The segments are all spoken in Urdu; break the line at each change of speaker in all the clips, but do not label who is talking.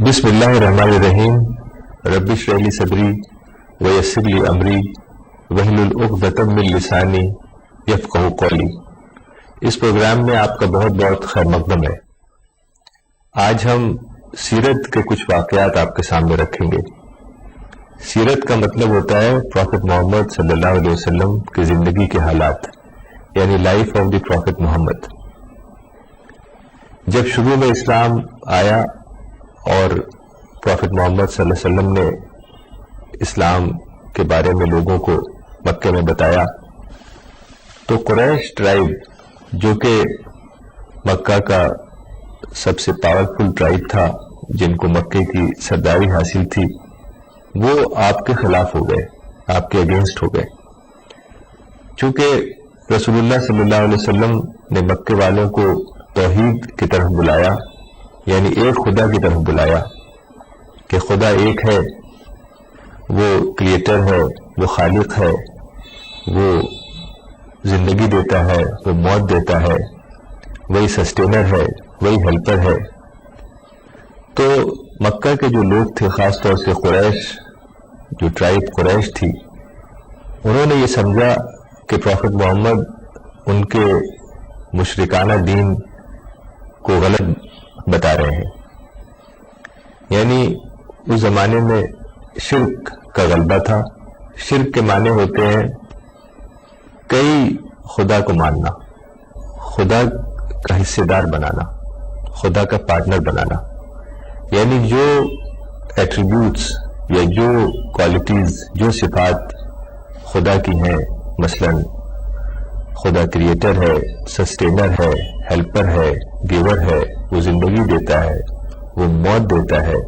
بسم اللہ الرحمن الرحیم رب اشرح لی صدری ویسر لی امری واحلل عقدۃ من لسانی یفقہوا قولی۔ اس پروگرام میں آپ کا بہت بہت خیر مقدم ہے۔ آج ہم سیرت کے کچھ واقعات آپ کے سامنے رکھیں گے۔ سیرت کا مطلب ہوتا ہے پروفٹ محمد صلی اللہ علیہ وسلم کی زندگی کے حالات، یعنی لائف آف دی پروفٹ محمد۔ جب شروع میں اسلام آیا اور پروفٹ محمد صلی اللہ علیہ وسلم نے اسلام کے بارے میں لوگوں کو مکے میں بتایا، تو قریش ٹرائب جو کہ مکہ کا سب سے پاورفل ٹرائب تھا، جن کو مکے کی سرداری حاصل تھی، وہ آپ کے خلاف ہو گئے، آپ کے اگینسٹ ہو گئے۔ چونکہ رسول اللہ صلی اللہ علیہ وسلم نے مکے والوں کو توحید کی طرف بلایا، یعنی ایک خدا کی طرف بلایا کہ خدا ایک ہے، وہ کریٹر ہے، وہ خالق ہے، وہ زندگی دیتا ہے، وہ موت دیتا ہے، وہی سسٹینر ہے، وہی ہیلپر ہے۔ تو مکہ کے جو لوگ تھے، خاص طور سے قریش، جو ٹرائب قریش تھی، انہوں نے یہ سمجھا کہ پروفٹ محمد ان کے مشرکانہ دین کو غلط بتا رہے ہیں۔ یعنی اس زمانے میں شرک کا غلبہ تھا۔ شرک کے معنی ہوتے ہیں کئی خدا کو ماننا، خدا کا حصے دار بنانا، خدا کا پارٹنر بنانا، یعنی جو ایٹریبیوٹس یا جو کوالٹیز، جو صفات خدا کی ہیں، مثلا خدا کریٹر ہے، سسٹینر ہے، ہیلپر ہے، گیور ہے، وہ زندگی دیتا ہے، وہ موت دیتا ہے،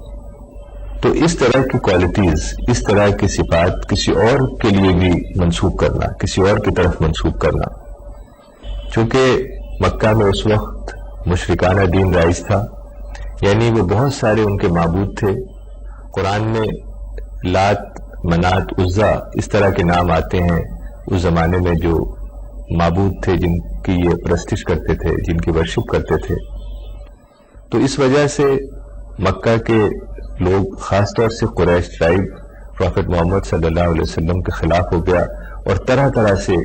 تو اس طرح کی کوالٹیز، اس طرح کی صفات کسی اور کے لیے بھی منسوب کرنا، کسی اور کی طرف منسوب کرنا۔ چونکہ مکہ میں اس وقت مشرکانہ دین رائج تھا، یعنی وہ بہت سارے ان کے معبود تھے۔ قرآن میں لات، منات، عزا اس طرح کے نام آتے ہیں اس زمانے میں جو معبود تھے، جن کی یہ پرستش کرتے تھے، جن کی ورشپ کرتے تھے۔ تو اس وجہ سے مکہ کے لوگ، خاص طور سے قریش ٹرائب، پروفٹ محمد صلی اللہ علیہ وسلم کے خلاف ہو گیا اور طرح طرح سے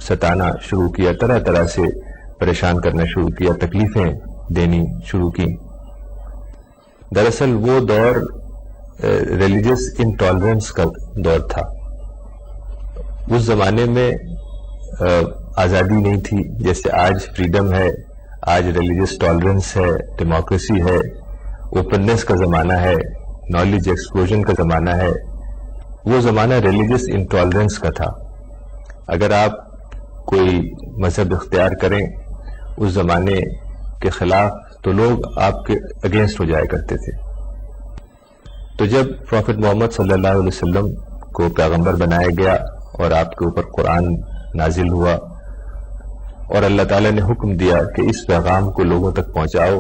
ستانا شروع کیا، طرح طرح سے پریشان کرنا شروع کیا، تکلیفیں دینی شروع کی۔ دراصل وہ دور ریلیجس انٹالرنس کا دور تھا۔ اس زمانے میں آزادی نہیں تھی جیسے آج فریڈم ہے، آج ریلیجس ٹالرنس ہے، ڈیموکریسی ہے، اوپننس کا زمانہ ہے، نالج ایکسپلوژن کا زمانہ ہے۔ وہ زمانہ ریلیجس انٹالرنس کا تھا۔ اگر آپ کوئی مذہب اختیار کریں اس زمانے کے خلاف تو لوگ آپ کے اگینسٹ ہو جایا کرتے تھے۔ تو جب پروفٹ محمد صلی اللہ علیہ وسلم کو پیغمبر بنایا گیا اور آپ کے اوپر قرآن نازل ہوا اور اللہ تعالیٰ نے حکم دیا کہ اس پیغام کو لوگوں تک پہنچاؤ،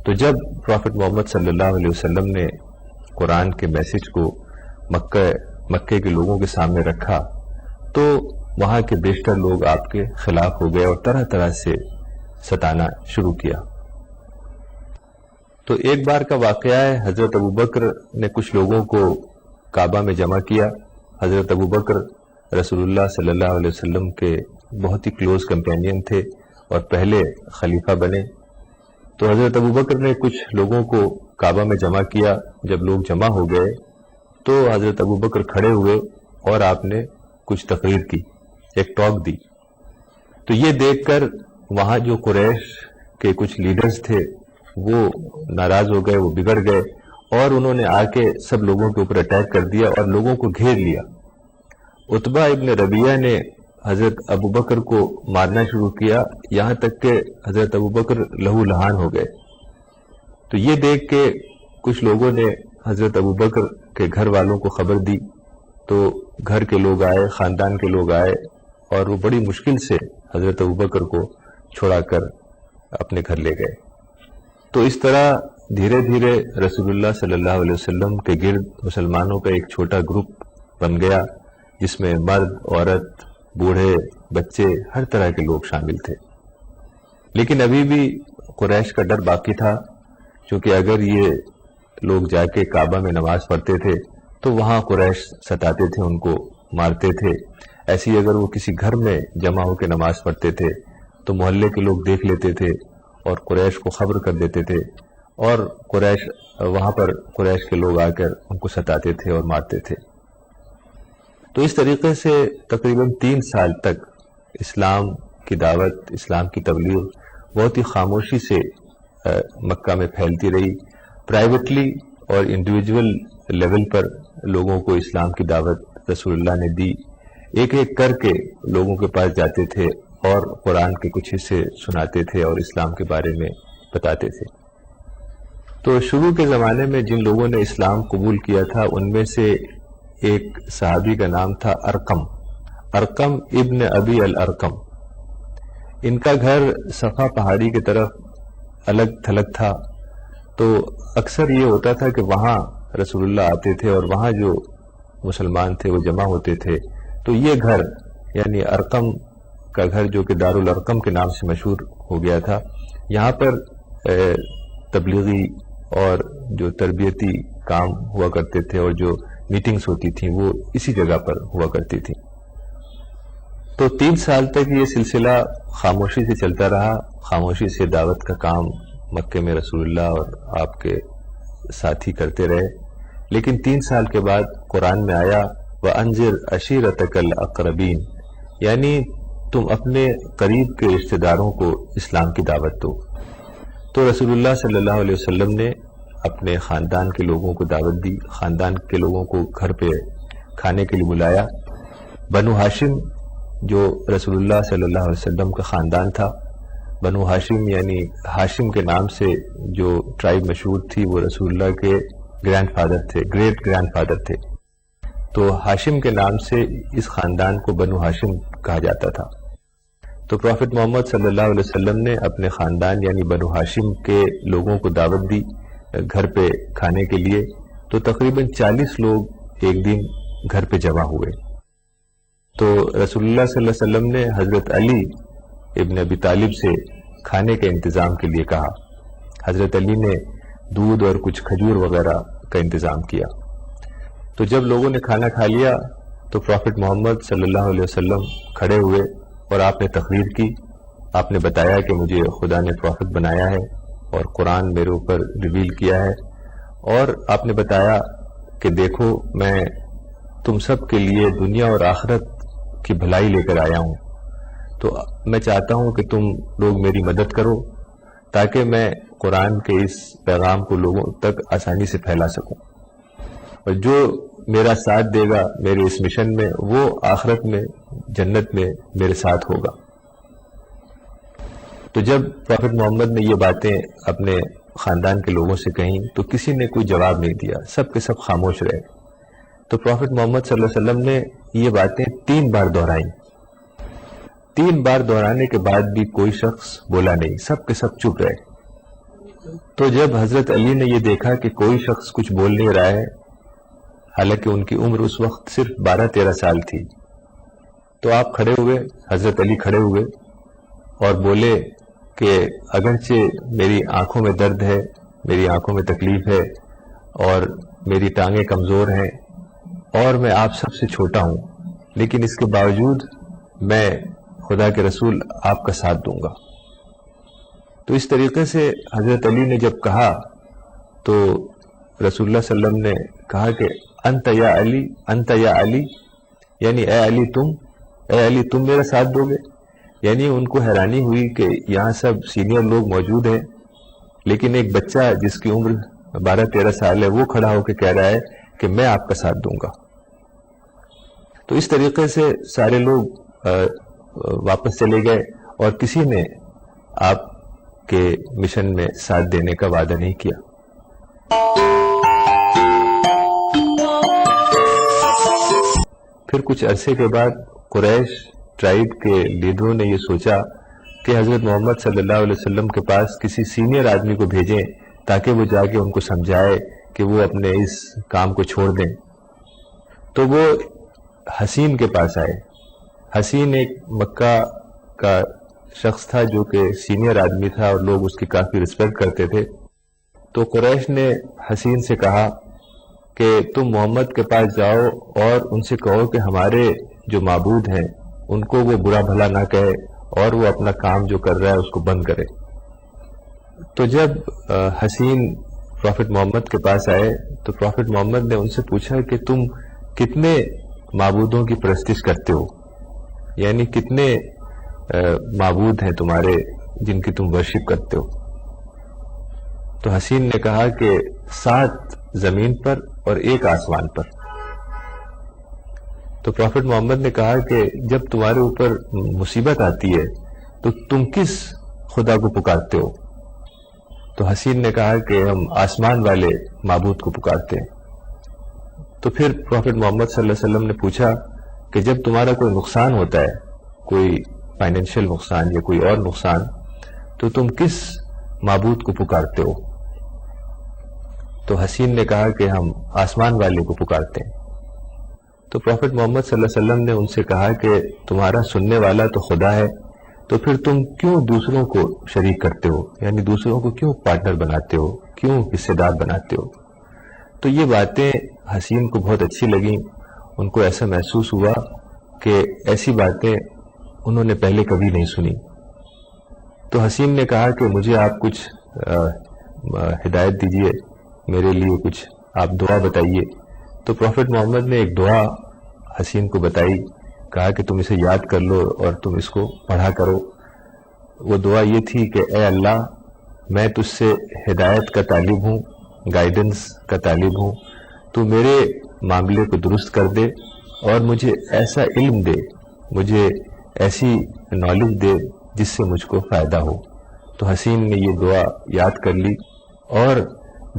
تو جب پروفٹ محمد صلی اللہ علیہ وسلم نے قرآن کے میسج کو مکے کے لوگوں کے سامنے رکھا تو وہاں کے بیشتر لوگ آپ کے خلاف ہو گئے اور طرح طرح سے ستانا شروع کیا۔ تو ایک بار کا واقعہ ہے، حضرت ابوبکر نے کچھ لوگوں کو کعبہ میں جمع کیا۔ حضرت ابوبکر رسول اللہ صلی اللہ علیہ وسلم کے بہت ہی کلوز کمپینین تھے اور پہلے خلیفہ بنے۔ تو حضرت ابوبکر نے کچھ لوگوں کو کعبہ میں جمع کیا۔ جب لوگ جمع ہو گئے تو حضرت ابوبکر کھڑے ہوئے اور آپ نے کچھ تقریر کی، ایک ٹاک دی۔ تو یہ دیکھ کر وہاں جو قریش کے کچھ لیڈرز تھے وہ ناراض ہو گئے، وہ بگڑ گئے اور انہوں نے آ کے سب لوگوں کے اوپر اٹیک کر دیا اور لوگوں کو گھیر لیا۔ عتبہ ابن ربیعہ نے حضرت ابوبکر کو مارنا شروع کیا، یہاں تک کہ حضرت ابوبکر لہو لہان ہو گئے۔ تو یہ دیکھ کے کچھ لوگوں نے حضرت ابوبکر کے گھر والوں کو خبر دی، تو گھر کے لوگ آئے، خاندان کے لوگ آئے اور وہ بڑی مشکل سے حضرت ابوبکر کو چھڑا کر اپنے گھر لے گئے۔ تو اس طرح دھیرے دھیرے رسول اللہ صلی اللہ علیہ وسلم کے گرد مسلمانوں کا ایک چھوٹا گروپ بن گیا، جس میں مرد، عورت، بوڑھے، بچے، ہر طرح کے لوگ شامل تھے۔ لیکن ابھی بھی قریش کا ڈر باقی تھا، چونکہ اگر یہ لوگ جا کے کعبہ میں نماز پڑھتے تھے تو وہاں قریش ستاتے تھے، ان کو مارتے تھے۔ ایسی اگر وہ کسی گھر میں جمع ہو کے نماز پڑھتے تھے تو محلے کے لوگ دیکھ لیتے تھے اور قریش کو خبر کر دیتے تھے، اور وہاں پر قریش کے لوگ آ کر ان کو ستاتے تھے اور مارتے تھے۔ تو اس طریقے سے تقریباً 3 سال تک اسلام کی دعوت، اسلام کی تبلیغ بہت ہی خاموشی سے مکہ میں پھیلتی رہی۔ پرائیویٹلی اور انڈیویجول لیول پر لوگوں کو اسلام کی دعوت رسول اللہ نے دی، ایک ایک کر کے لوگوں کے پاس جاتے تھے اور قرآن کے کچھ حصے سناتے تھے اور اسلام کے بارے میں بتاتے تھے۔ تو شروع کے زمانے میں جن لوگوں نے اسلام قبول کیا تھا ان میں سے ایک صحابی کا نام تھا ارقم ابن ابی الارقم۔ ان کا گھر صفا پہاڑی کی طرف الگ تھلگ تھا، تو اکثر یہ ہوتا تھا کہ وہاں رسول اللہ آتے تھے اور وہاں جو مسلمان تھے وہ جمع ہوتے تھے۔ تو یہ گھر یعنی ارقم کا گھر جو کہ دارالارقم کے نام سے مشہور ہو گیا تھا، یہاں پر تبلیغی اور جو تربیتی کام ہوا کرتے تھے اور جو میٹنگز ہوتی تھیں وہ اسی جگہ پر ہوا کرتی تھیں۔ تو 3 سال تک یہ سلسلہ خاموشی سے چلتا رہا، خاموشی سے دعوت کا کام مکے میں رسول اللہ اور آپ کے ساتھی کرتے رہے۔ لیکن 3 سال کے بعد قرآن میں آیا وَأَنذِرْ عَشِيرَتَكَ الْأَقْرَبِينَ، یعنی تم اپنے قریب کے رشتہ داروں کو اسلام کی دعوت دو۔ تو رسول اللہ صلی اللہ علیہ وسلم نے اپنے خاندان کے لوگوں کو دعوت دی، خاندان کے لوگوں کو گھر پہ کھانے کے لیے بلایا۔ بنو ہاشم جو رسول اللہ صلی اللہ علیہ وسلم کا خاندان تھا، بنو ہاشم یعنی ہاشم کے نام سے جو ٹرائب مشہور تھی وہ رسول اللہ کے گرینڈ فادر تھے، گریٹ گرینڈ فادر تھے۔ تو ہاشم کے نام سے اس خاندان کو بنو ہاشم کہا جاتا تھا۔ تو پروفٹ محمد صلی اللہ علیہ وسلم نے اپنے خاندان یعنی بنو ہاشم کے لوگوں کو دعوت دی گھر پہ کھانے کے لیے۔ تو تقریباً 40 لوگ ایک دن گھر پہ جمع ہوئے۔ تو رسول اللہ صلی اللہ علیہ وسلم نے حضرت علی ابن ابی طالب سے کھانے کے انتظام کے لیے کہا۔ حضرت علی نے دودھ اور کچھ کھجور وغیرہ کا انتظام کیا۔ تو جب لوگوں نے کھانا کھا لیا تو پروفٹ محمد صلی اللہ علیہ وسلم کھڑے ہوئے اور آپ نے تقریر کی۔ آپ نے بتایا کہ مجھے خدا نے پروفٹ بنایا ہے اور قرآن میرے اوپر ریویل کیا ہے، اور آپ نے بتایا کہ دیکھو میں تم سب کے لیے دنیا اور آخرت کی بھلائی لے کر آیا ہوں، تو میں چاہتا ہوں کہ تم لوگ میری مدد کرو تاکہ میں قرآن کے اس پیغام کو لوگوں تک آسانی سے پھیلا سکوں، اور جو میرا ساتھ دے گا میرے اس مشن میں وہ آخرت میں جنت میں میرے ساتھ ہوگا۔ تو جب پروفٹ محمد نے یہ باتیں اپنے خاندان کے لوگوں سے کہیں تو کسی نے کوئی جواب نہیں دیا، سب کے سب خاموش رہے۔ تو پروفٹ محمد صلی اللہ علیہ وسلم نے یہ باتیں 3 بار دہرائیں۔ 3 بار دہرانے کے بعد بھی کوئی شخص بولا نہیں، سب کے سب چپ رہے۔ تو جب حضرت علی نے یہ دیکھا کہ کوئی شخص کچھ بول نہیں رہا ہے، حالانکہ ان کی عمر اس وقت صرف 12-13 سال تھی، تو آپ کھڑے ہوئے، حضرت علی کھڑے ہوئے اور بولے کہ اگرچہ میری آنکھوں میں درد ہے، میری آنکھوں میں تکلیف ہے اور میری ٹانگیں کمزور ہیں اور میں آپ سب سے چھوٹا ہوں، لیکن اس کے باوجود میں خدا کے رسول آپ کا ساتھ دوں گا۔ تو اس طریقے سے حضرت علی نے جب کہا تو رسول اللہ صلی اللہ علیہ وسلم نے کہا کہ انت یا علی، انت یا علی، یعنی اے علی تم میرا ساتھ دو گے۔ یعنی ان کو حیرانی ہوئی کہ یہاں سب سینئر لوگ موجود ہیں لیکن ایک بچہ جس کی عمر 12-13 سال ہے وہ کھڑا ہو کے کہہ رہا ہے کہ میں آپ کا ساتھ دوں گا۔ تو اس طریقے سے سارے لوگ واپس چلے گئے اور کسی نے آپ کے مشن میں ساتھ دینے کا وعدہ نہیں کیا۔ پھر کچھ عرصے کے بعد قریش ٹرائب کے لیڈروں نے یہ سوچا کہ حضرت محمد صلی اللہ علیہ وسلم کے پاس کسی سینئر آدمی کو بھیجیں تاکہ وہ جا کے ان کو سمجھائے کہ وہ اپنے اس کام کو چھوڑ دیں۔ تو وہ حسین کے پاس آئے۔ حسین ایک مکہ کا شخص تھا جو کہ سینئر آدمی تھا اور لوگ اس کی کافی رسپیکٹ کرتے تھے۔ تو قریش نے حسین سے کہا کہ تم محمد کے پاس جاؤ اور ان سے کہو کہ ہمارے جو معبود ہیں ان کو وہ برا بھلا نہ کہے اور وہ اپنا کام جو کر رہا ہے اس کو بند کرے۔ تو جب حسین پروفٹ محمد کے پاس آئے تو پروفٹ محمد نے ان سے پوچھا کہ تم کتنے معبودوں کی پرستش کرتے ہو، یعنی کتنے معبود ہیں تمہارے جن کی تم ورشپ کرتے ہو؟ تو حسین نے کہا کہ 7 زمین پر اور 1 آسمان پر۔ تو پروفٹ محمد نے کہا کہ جب تمہارے اوپر مصیبت آتی ہے تو تم کس خدا کو پکارتے ہو؟ تو حسین نے کہا کہ ہم آسمان والے معبود کو پکارتے ہیں۔ تو پھر پروفٹ محمد صلی اللہ علیہ وسلم نے پوچھا کہ جب تمہارا کوئی نقصان ہوتا ہے، کوئی فائنینشیل نقصان یا کوئی اور نقصان، تو تم کس معبود کو پکارتے ہو؟ تو حسین نے کہا کہ ہم آسمان والے کو پکارتے ہیں۔ تو پروفٹ محمد صلی اللہ علیہ وسلم نے ان سے کہا کہ تمہارا سننے والا تو خدا ہے، تو پھر تم کیوں دوسروں کو شریک کرتے ہو، یعنی دوسروں کو کیوں پارٹنر بناتے ہو، کیوں حصے دار بناتے ہو؟ تو یہ باتیں حسین کو بہت اچھی لگیں، ان کو ایسا محسوس ہوا کہ ایسی باتیں انہوں نے پہلے کبھی نہیں سنی۔ تو حسین نے کہا کہ مجھے آپ کچھ ہدایت دیجئے، میرے لیے کچھ آپ دعا بتائیے۔ تو پروفٹ محمد نے ایک دعا حسین کو بتائی، کہا کہ تم اسے یاد کر لو اور تم اس کو پڑھا کرو۔ وہ دعا یہ تھی کہ اے اللہ، میں تجھ سے ہدایت کا طالب ہوں، گائیڈنس کا طالب ہوں، تو میرے معاملے کو درست کر دے اور مجھے ایسا علم دے، مجھے ایسی نالج دے جس سے مجھ کو فائدہ ہو۔ تو حسین نے یہ دعا یاد کر لی اور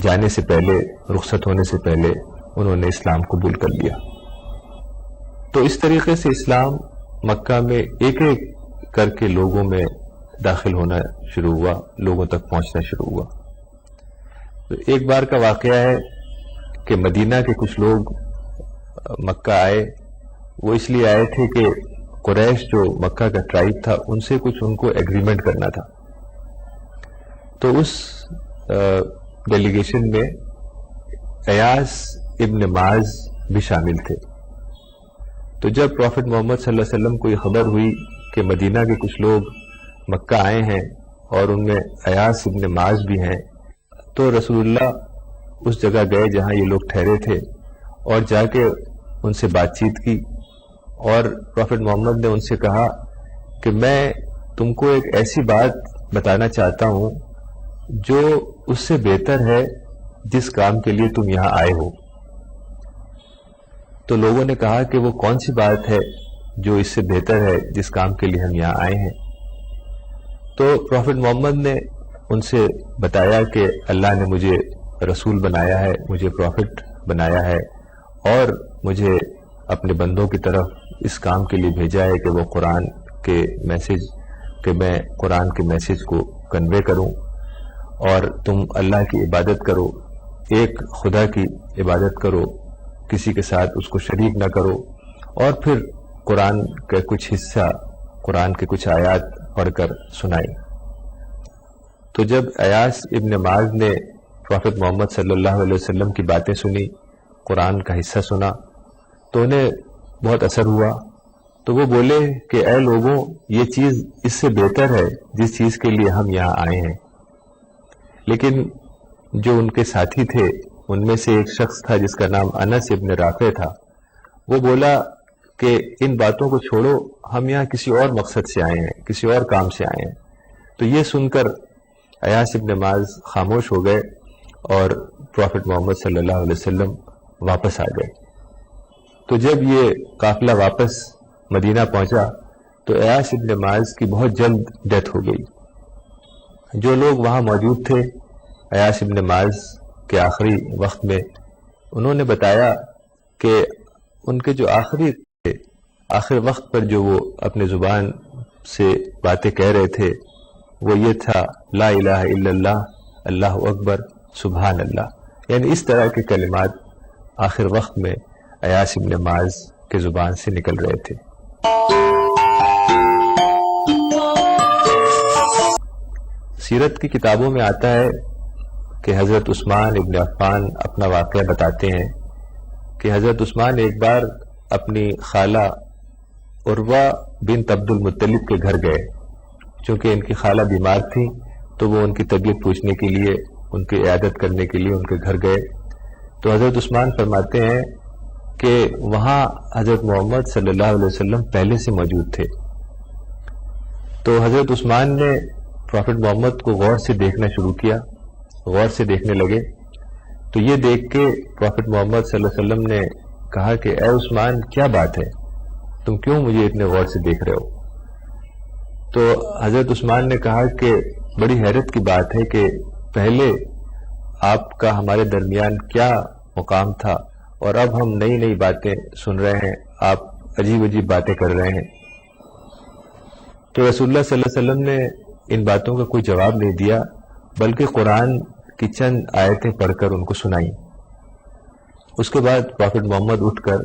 جانے سے پہلے، رخصت ہونے سے پہلے انہوں نے اسلام قبول کر لیا۔ تو اس طریقے سے اسلام مکہ میں ایک ایک کر کے لوگوں میں داخل ہونا شروع ہوا، لوگوں تک پہنچنا شروع ہوا۔ تو ایک بار کا واقعہ ہے کہ مدینہ کے کچھ لوگ مکہ آئے، وہ اس لیے آئے تھے کہ قریش جو مکہ کا ٹرائب تھا ان سے کچھ ان کو ایگریمنٹ کرنا تھا۔ تو اس ڈیلیگیشن میں ایاس ابن معاذ بھی شامل تھے۔ تو جب پروفٹ محمد صلی اللہ علیہ وسلم کو یہ خبر ہوئی کہ مدینہ کے کچھ لوگ مکہ آئے ہیں اور ان میں ایاس ابن معاذ بھی ہیں، تو رسول اللہ اس جگہ گئے جہاں یہ لوگ ٹھہرے تھے اور جا کے ان سے بات چیت کی، اور پروفٹ محمد نے ان سے کہا کہ میں تم کو ایک ایسی بات بتانا چاہتا ہوں جو اس سے بہتر ہے جس کام کے لیے تم یہاں آئے ہو۔ تو لوگوں نے کہا کہ وہ کون سی بات ہے جو اس سے بہتر ہے جس کام کے لیے ہم یہاں آئے ہیں؟ تو پروفٹ محمد نے ان سے بتایا کہ اللہ نے مجھے رسول بنایا ہے، مجھے پروفٹ بنایا ہے، اور مجھے اپنے بندوں کی طرف اس کام کے لیے بھیجا ہے کہ وہ قرآن کے میسج، کہ میں قرآن کے میسج کو کنوے کروں، اور تم اللہ کی عبادت کرو، ایک خدا کی عبادت کرو، کسی کے ساتھ اس کو شریک نہ کرو، اور پھر قرآن کا کچھ حصہ، قرآن کے کچھ آیات پڑھ کر سنائی۔ تو جب ایاس ابن معاذ نے پروفٹ محمد صلی اللہ علیہ وسلم کی باتیں سنی، قرآن کا حصہ سنا، تو انہیں بہت اثر ہوا۔ تو وہ بولے کہ اے لوگوں، یہ چیز اس سے بہتر ہے جس چیز کے لیے ہم یہاں آئے ہیں۔ لیکن جو ان کے ساتھی تھے ان میں سے ایک شخص تھا جس کا نام انس ابن رافع تھا، وہ بولا کہ ان باتوں کو چھوڑو، ہم یہاں کسی اور مقصد سے آئے ہیں، کسی اور کام سے آئے ہیں۔ تو یہ سن کر ایاس ابن معاذ خاموش ہو گئے اور پروفٹ محمد صلی اللہ علیہ وسلم واپس آ گئے۔ تو جب یہ قافلہ واپس مدینہ پہنچا تو ایاس ابن معاذ کی بہت جلد ڈیتھ ہو گئی۔ جو لوگ وہاں موجود تھے ایاس ابن معاذ کے آخری وقت میں، انہوں نے بتایا کہ ان کے جو آخری تھے، آخر وقت پر جو وہ اپنے زبان سے باتیں کہہ رہے تھے وہ یہ تھا، لا الہ الا اللہ، اللہ اکبر، سبحان اللہ، یعنی اس طرح کے کلمات آخر وقت میں ایاس ابن معاذ کے زبان سے نکل رہے تھے۔ سیرت کی کتابوں میں آتا ہے کہ حضرت عثمان ابن عفان اپنا واقعہ بتاتے ہیں کہ حضرت عثمان ایک بار اپنی خالہ عروہ بنت عبد المطلب کے گھر گئے. چونکہ ان کی خالہ بیمار تھی تو وہ ان کی طبیعت پوچھنے کے لیے، ان کی عیادت کرنے کے لیے ان کے گھر گئے. تو حضرت عثمان فرماتے ہیں کہ وہاں حضرت محمد صلی اللہ علیہ وسلم پہلے سے موجود تھے. تو حضرت عثمان نے پروفٹ محمد کو غور سے دیکھنا شروع کیا، غور سے دیکھنے لگے. تو یہ دیکھ کے پروفٹ محمد صلی اللہ علیہ وسلم نے کہا کہ اے عثمان، کیا بات ہے، تم کیوں مجھے اتنے غور سے دیکھ رہے ہو؟ تو حضرت عثمان نے کہا کہ بڑی حیرت کی بات ہے کہ پہلے آپ کا ہمارے درمیان کیا مقام تھا، اور اب ہم نئی نئی باتیں سن رہے ہیں، آپ عجیب عجیب باتیں کر رہے ہیں. تو رسول اللہ صلی اللہ علیہ وسلم نے ان باتوں کا کوئی جواب نہیں دیا، بلکہ قرآن کی چند آیتیں پڑھ کر ان کو سنائیں. اس کے بعد پروفٹ محمد اٹھ کر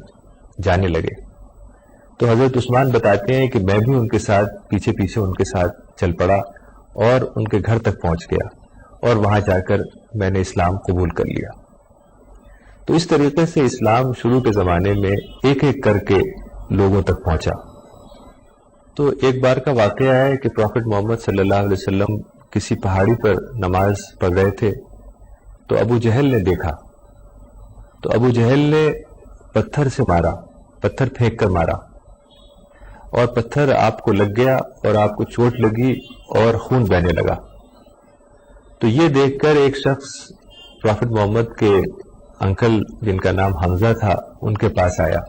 جانے لگے. تو حضرت عثمان بتاتے ہیں کہ میں بھی ان کے ساتھ پیچھے پیچھے ان کے ساتھ چل پڑا اور ان کے گھر تک پہنچ گیا، اور وہاں جا کر میں نے اسلام قبول کر لیا. تو اس طریقے سے اسلام شروع کے زمانے میں ایک ایک کر کے لوگوں تک پہنچا. تو ایک بار کا واقعہ ہے کہ پروفٹ محمد صلی اللہ علیہ وسلم کسی پہاڑی پر نماز پڑھ رہے تھے. تو ابو جہل نے دیکھا، تو ابو جہل نے پتھر سے مارا، پتھر پھینک کر مارا، اور پتھر آپ کو لگ گیا اور آپ کو چوٹ لگی اور خون بہنے لگا. تو یہ دیکھ کر ایک شخص پروفٹ محمد کے انکل جن کا نام حمزہ تھا ان کے پاس آیا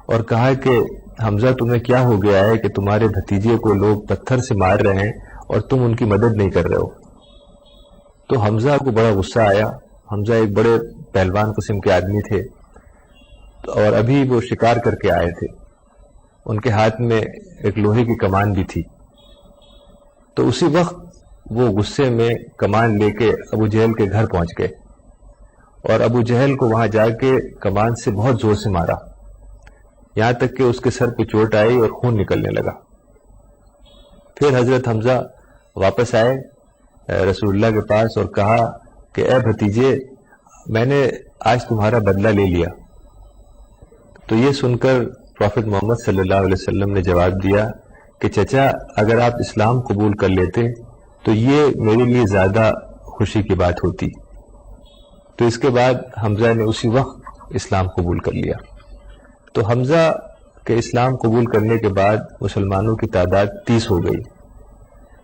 اور کہا کہ حمزہ، تمہیں کیا ہو گیا ہے کہ تمہارے بھتیجے کو لوگ پتھر سے مار رہے ہیں اور تم ان کی مدد نہیں کر رہے ہو؟ تو حمزہ کو بڑا غصہ آیا. حمزہ ایک بڑے پہلوان قسم کے آدمی تھے اور ابھی وہ شکار کر کے آئے تھے. ان کے ہاتھ میں ایک لوہے کی کمان بھی تھی. تو اسی وقت وہ غصے میں کمان لے کے ابو جہل کے گھر پہنچ گئے اور ابو جہل کو وہاں جا کے کمان سے بہت زور سے مارا، یہاں تک کہ اس کے سر پہ چوٹ آئی اور خون نکلنے لگا. پھر حضرت حمزہ واپس آئے رسول اللہ کے پاس اور کہا کہ اے بھتیجے، میں نے آج تمہارا بدلہ لے لیا. تو یہ سن کر پروفٹ محمد صلی اللہ علیہ وسلم نے جواب دیا کہ چچا، اگر آپ اسلام قبول کر لیتے تو یہ میرے لیے زیادہ خوشی کی بات ہوتی. تو اس کے بعد حمزہ نے اسی وقت اسلام قبول کر لیا. تو حمزہ کے اسلام قبول کرنے کے بعد مسلمانوں کی تعداد 30 ہو گئی.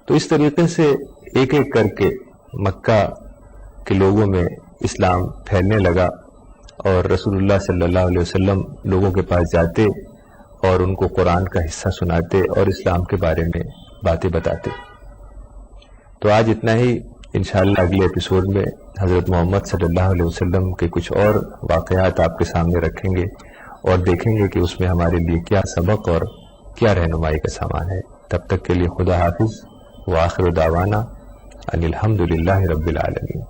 تو اس طریقے سے ایک ایک کر کے مکہ کے لوگوں میں اسلام پھیلنے لگا اور رسول اللہ صلی اللہ علیہ وسلم لوگوں کے پاس جاتے اور ان کو قرآن کا حصہ سناتے اور اسلام کے بارے میں باتیں بتاتے. تو آج اتنا ہی. انشاءاللہ اگلے ایپیسوڈ میں حضرت محمد صلی اللہ علیہ وسلم کے کچھ اور واقعات آپ کے سامنے رکھیں گے اور دیکھیں گے کہ اس میں ہمارے لیے کیا سبق اور کیا رہنمائی کا سامان ہے. تب تک کے لیے خدا حافظ. وآخر دعوانا ان الحمد للہ رب العالمین.